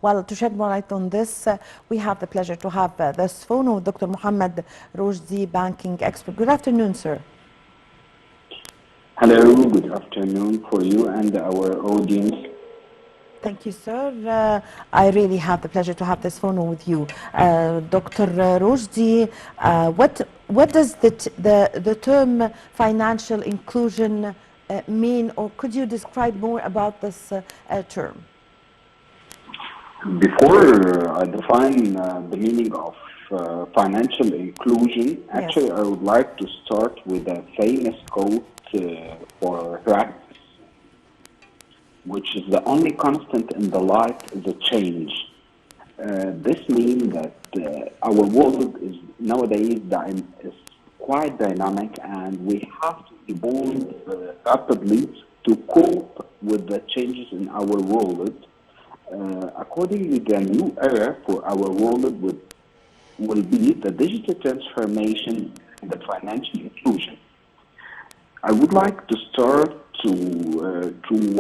Well, to shed more light on this, we have the pleasure to have this phone with Dr. Mohammad, Roshdy, banking expert. Good afternoon, sir. Hello, good afternoon for you and our audience. Thank you, sir. I really have the pleasure to have this phone with you. Dr. Roshdy, what does the term financial inclusion mean, or could you describe more about this term? Before I define the meaning of financial inclusion, Yes. actually I would like to start with a famous quote for practice, which is the only constant in the life is a change. This means that our world is nowadays is quite dynamic, and we have to evolve rapidly to cope with the changes in our world. Accordingly, the new era for our world will be the digital transformation and the financial inclusion. I would like to start to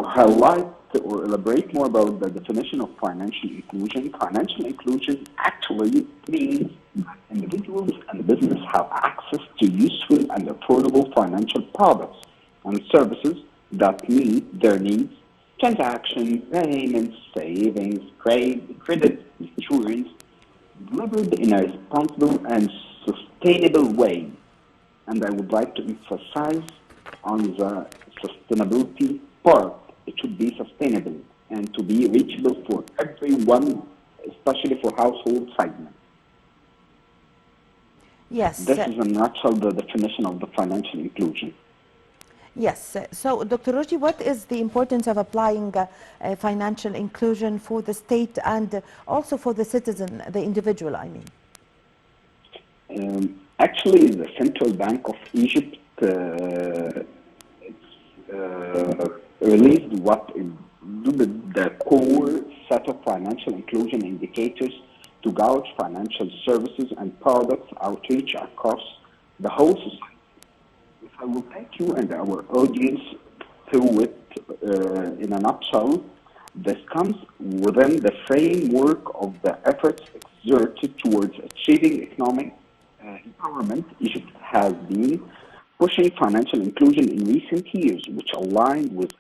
highlight or elaborate more about the definition of financial inclusion. Financial inclusion actually means that individuals and business have access to useful and affordable financial products and services that meet their needs: transaction, payments, savings, credit, insurance, delivered in a responsible and sustainable way. And I would like to emphasize on the sustainability part. It should be sustainable and to be reachable for everyone, especially for household segments. Yes. This is in a nutshell the definition of the financial inclusion. Yes. So, Dr. Roshdy, what is the importance of applying financial inclusion for the state and also for the citizen, the individual, I mean? Actually, the Central Bank of Egypt released what is the core set of financial inclusion indicators to gauge financial services and products outreach across the whole society. If I will take you and our audience through it in a nutshell, this comes within the framework of the efforts exerted towards achieving economic empowerment. Egypt has been pushing financial inclusion in recent years, which aligned with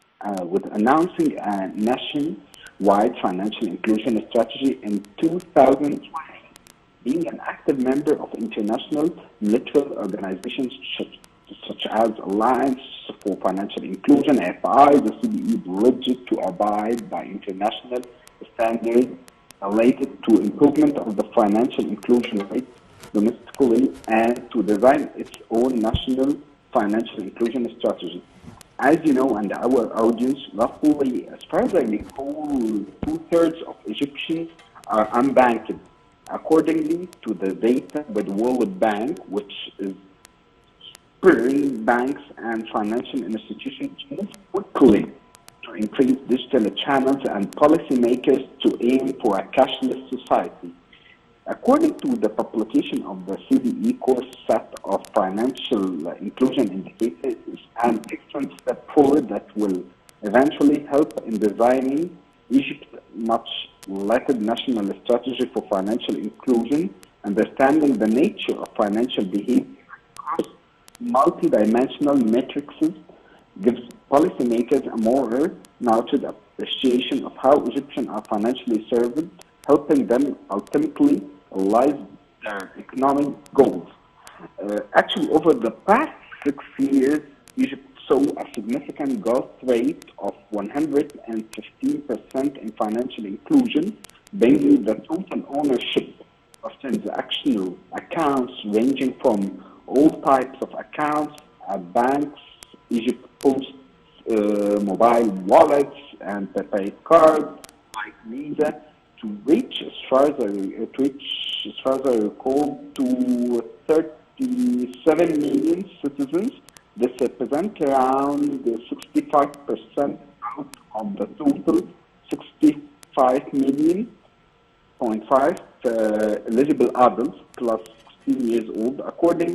announcing a nationwide financial inclusion strategy in 2020. Being an active member of international multilateral organizations such as Alliance for Financial Inclusion, (FI), the CBE pledged to abide by international standards related to improvement of the financial inclusion rate domestically and to design its own national financial inclusion strategy. As you know, and our audience, roughly, as far as I recall, 2/3 of Egyptians are unbanked. Accordingly to the data by the World Bank, which is spurring banks and financial institutions to move quickly to increase digital channels and policymakers to aim for a cashless society. According to the publication of the CBE core set of financial inclusion indicators, is an excellent step forward that will eventually help in designing Egypt's much-lauded national strategy for financial inclusion. Understanding the nature of financial behavior across multidimensional metrics gives policymakers a more nurtured appreciation of how Egyptians are financially served, helping them ultimately realize their economic goals. Actually, over the past 6 years, Egypt saw a significant growth rate of 115% in financial inclusion, bringing the total ownership of transactional accounts ranging from all types of accounts at banks, Egypt Post, mobile wallets, and prepaid cards like Visa, to reach, as far as I recall, to 37 million citizens. This represents around 65% out of the total 65 million, 0.5 eligible adults plus 16 years old, according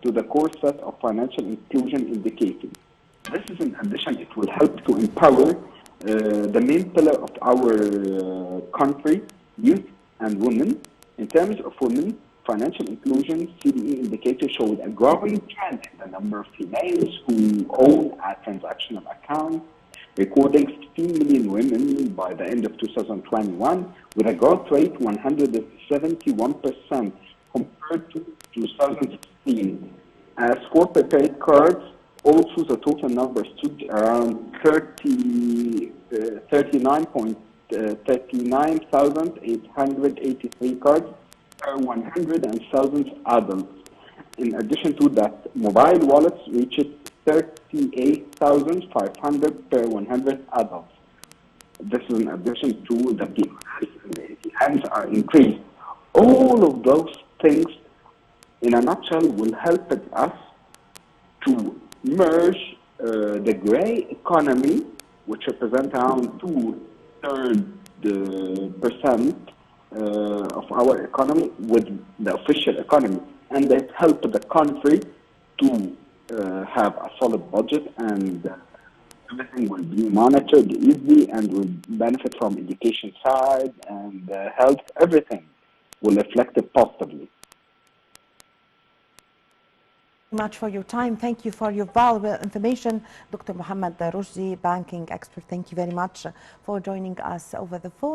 to the core set of financial inclusion indicators. This is in addition, it will help to empower the main pillar of our country, youth and women. In terms of women, financial inclusion, CDE indicators showed a growing trend in the number of females who own a transactional account, recording 15 million women by the end of 2021, with a growth rate 171% compared to 2016. As for prepaid cards, also the total number stood around 39,883 cards per 100,000 adults. In addition to that, mobile wallets reached 38,500 per 100 adults. This is in addition to the POS and the ATMs are increased. All of those things, in a nutshell, will help us to merge the gray economy, which represents around 2/3% of our economy, with the official economy, and that help the country to have a solid budget, and everything will be monitored easily and will benefit from education side and health. Everything will reflect it positively. Much for your time. Thank you for your valuable information, Dr. Mohammad Roshdy, banking expert. Thank you very much for joining us over the phone.